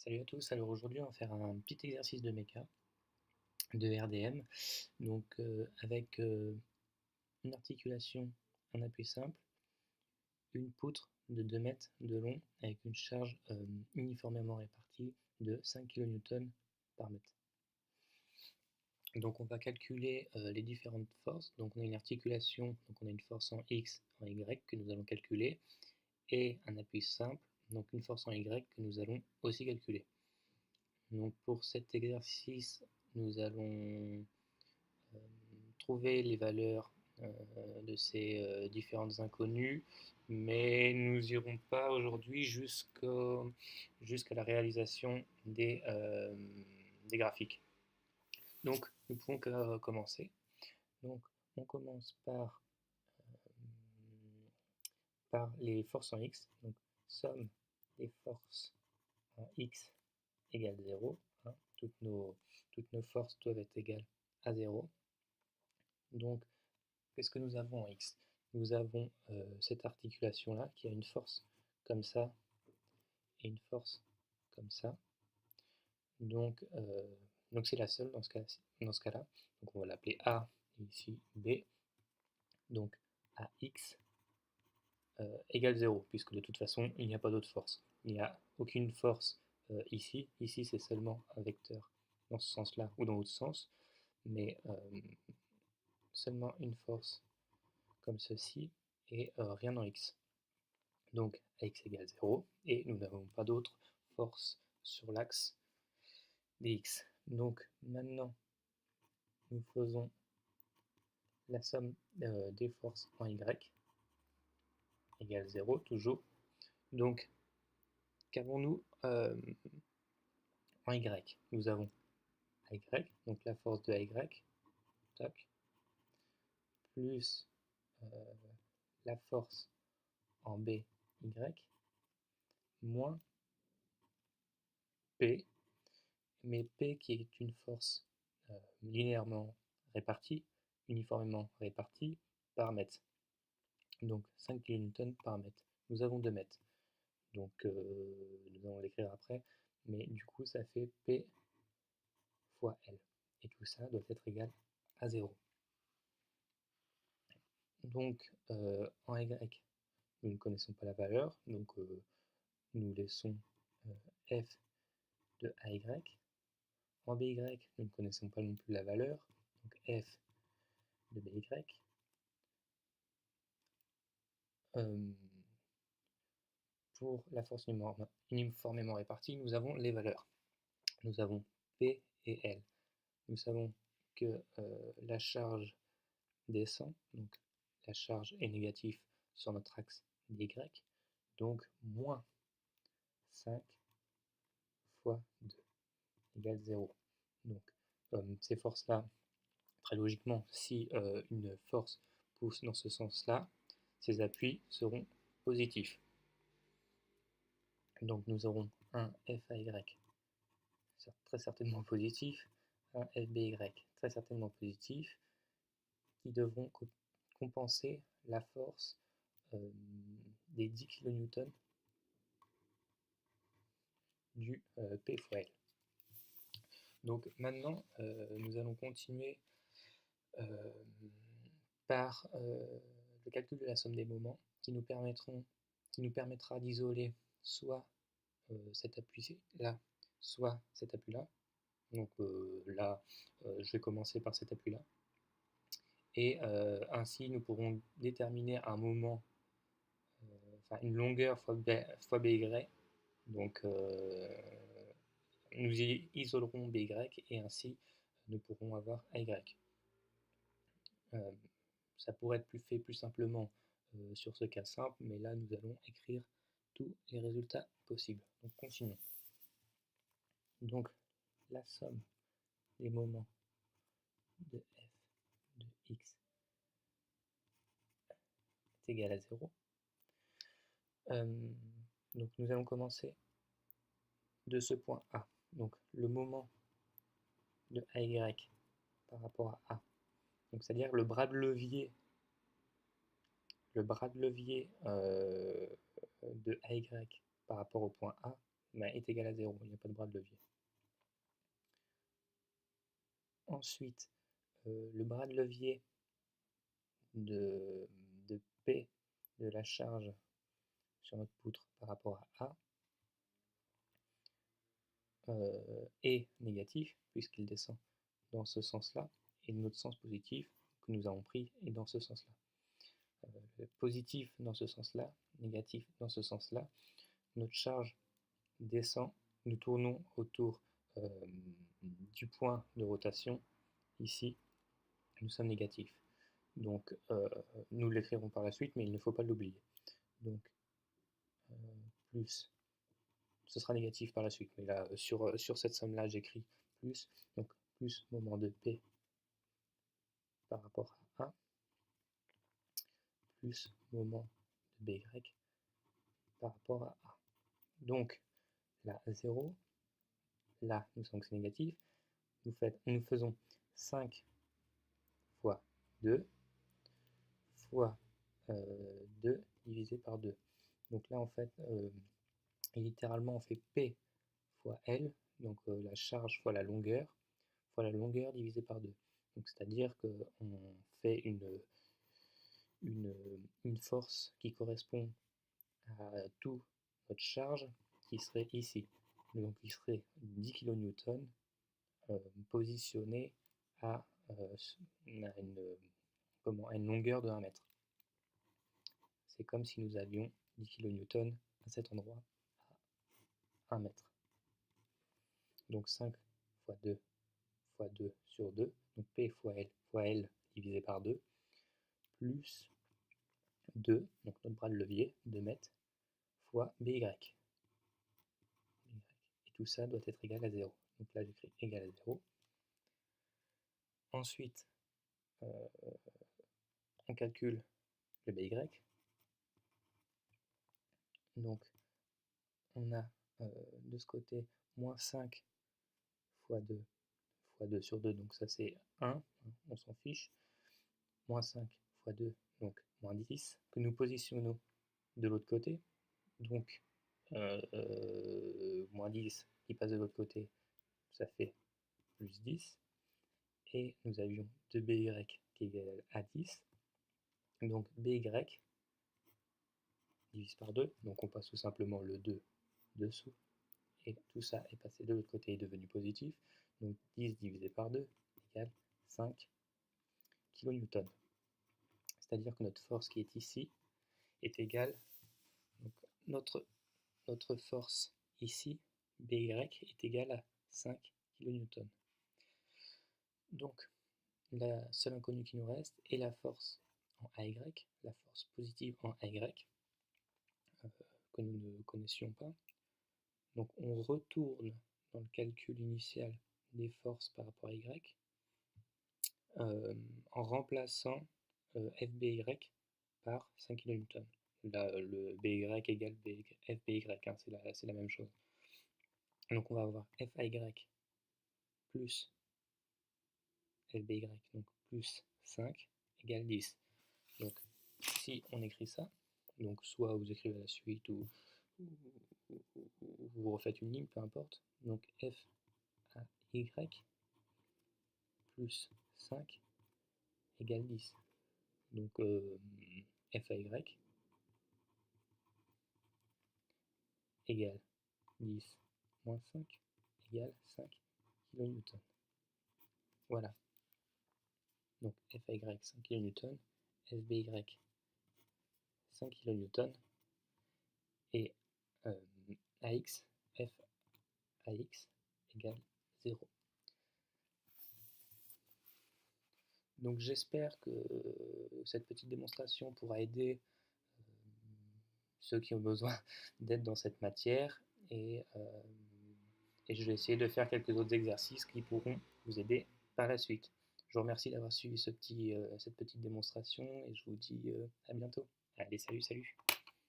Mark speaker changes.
Speaker 1: Salut à tous, alors aujourd'hui on va faire un petit exercice de méca, de RDM, donc avec une articulation en appui simple, une poutre de 2 mètres de long avec une charge uniformément répartie de 5 kN par mètre. Donc on va calculer les différentes forces, donc on a une articulation, donc on a une force en X, en Y que nous allons calculer, et un appui simple, donc une force en Y que nous allons aussi calculer. Donc pour cet exercice, nous allons trouver les valeurs de ces différentes inconnues, mais nous n'irons pas aujourd'hui jusqu'à la réalisation des graphiques. Donc nous pouvons commencer. Donc on commence par les forces en X. Donc somme des forces en X égale 0. Hein, toutes nos forces doivent être égales à 0. Donc, qu'est-ce que nous avons en X? Nous avons cette articulation-là qui a une force comme ça et une force comme ça. Donc, c'est la seule dans ce cas-là. Donc, on va l'appeler A et ici B. Donc, AX égale 0, puisque de toute façon, il n'y a pas d'autre force. Il n'y a aucune force ici. Ici, c'est seulement un vecteur dans ce sens-là ou dans l'autre sens, mais seulement une force comme ceci et rien dans X. Donc x égale 0 et nous n'avons pas d'autre force sur l'axe des x. Donc maintenant, nous faisons la somme des forces en y égale 0 toujours. Donc qu'avons-nous en y? Nous avons y, donc la force de y, tac, plus la force en by, moins p, mais p qui est une force linéairement répartie, uniformément répartie par mètre. Donc 5 kN par mètre. Nous avons 2 mètres. Donc nous allons l'écrire après, mais du coup ça fait P fois L. Et tout ça doit être égal à 0. Donc en Y, nous ne connaissons pas la valeur, donc nous laissons F de AY. En BY, nous ne connaissons pas non plus la valeur, donc F de BY. Pour la force uniformément répartie, nous avons les valeurs. Nous avons P et L. Nous savons que la charge descend, donc la charge est négative sur notre axe d'Y, donc moins 5 fois 2 égale 0. Donc ces forces-là, très logiquement, si une force pousse dans ce sens-là, ces appuis seront positifs. Donc nous aurons un FAY très certainement positif, un FBY très certainement positif, qui devront compenser la force des 10 kN du P fois L. Donc maintenant, nous allons continuer par le calcul de la somme des moments qui nous permettra d'isoler soit cet appui-là, soit cet appui-là. Donc là, je vais commencer par cet appui-là. Et ainsi, nous pourrons déterminer un moment, une longueur fois BY. Donc, nous isolerons BY et ainsi, nous pourrons avoir AY. Ça pourrait être fait plus simplement sur ce cas simple, mais là, nous allons écrire tous les résultats possibles. Donc, continuons. Donc, la somme des moments de f de x est égale à 0. Donc nous allons commencer de ce point A. Donc le moment de AY par rapport à A. Donc c'est-à-dire le bras de levier de AY par rapport au point A, de est égal à 0, il n'y a pas de bras de levier. Ensuite, le bras de levier de P de la charge sur notre poutre par rapport à A est négatif puisqu'il descend dans ce sens-là, et notre sens positif que nous avons pris est dans ce sens-là. Positif dans ce sens-là, négatif dans ce sens-là, notre charge descend, nous tournons autour du point de rotation, ici, nous sommes négatifs. Donc nous l'écrirons par la suite, mais il ne faut pas l'oublier. Donc plus, ce sera négatif par la suite, mais là sur cette somme-là j'écris plus, donc plus moment de P par rapport à A, plus moment de BY par rapport à A. Donc là 0, là nous savons que c'est négatif, nous faisons 5 fois 2 fois 2 divisé par 2. Donc là en fait littéralement on fait P fois L, donc la charge fois la longueur divisé par 2. Donc c'est-à-dire qu'on fait une force qui correspond à toute notre charge qui serait ici. Donc il serait 10 kN positionné à une longueur de 1 mètre. C'est comme si nous avions 10 kN à cet endroit à 1 mètre. Donc 5 fois 2 fois 2 sur 2, donc P fois L divisé par 2, plus 2, donc notre bras de levier, 2 mètres, fois BY. Et tout ça doit être égal à 0. Donc là j'écris égal à 0. Ensuite, on calcule le BY. Donc on a de ce côté moins 5 fois 2 fois 2 sur 2, donc ça c'est 1, on s'en fiche. Moins 5 fois 2, donc moins 10, que nous positionnons de l'autre côté. Donc moins 10 qui passe de l'autre côté, ça fait plus 10. Et nous avions 2BY qui est égal à 10. Donc BY divise par 2, donc on passe tout simplement le 2 dessous. Et tout ça est passé de l'autre côté et est devenu positif. Donc 10 divisé par 2 égale 5 kN. C'est-à-dire que notre force qui est ici est égale, donc notre force ici, BY, est égale à 5 kN. Donc la seule inconnue qui nous reste est la force en AY, la force positive en AY, que nous ne connaissions pas. Donc on retourne dans le calcul initial des forces par rapport à Y, en remplaçant FBY par 5 kN. Là, le BY égale FBY, hein, c'est la même chose. Donc on va avoir FAY plus FBY, donc plus 5 égale 10. Donc si on écrit ça, donc soit vous écrivez la suite ou vous refaites une ligne, peu importe. Donc FAY plus 5 égale 10. Donc FAY égale 10 moins 5 égale 5 kN. Voilà. Donc FAY 5 kN, FBY 5 kN et AX, FAX égale 0. Donc j'espère que cette petite démonstration pourra aider ceux qui ont besoin d'aide dans cette matière, et je vais essayer de faire quelques autres exercices qui pourront vous aider par la suite. Je vous remercie d'avoir suivi cette petite démonstration et je vous dis à bientôt. Allez, salut, salut!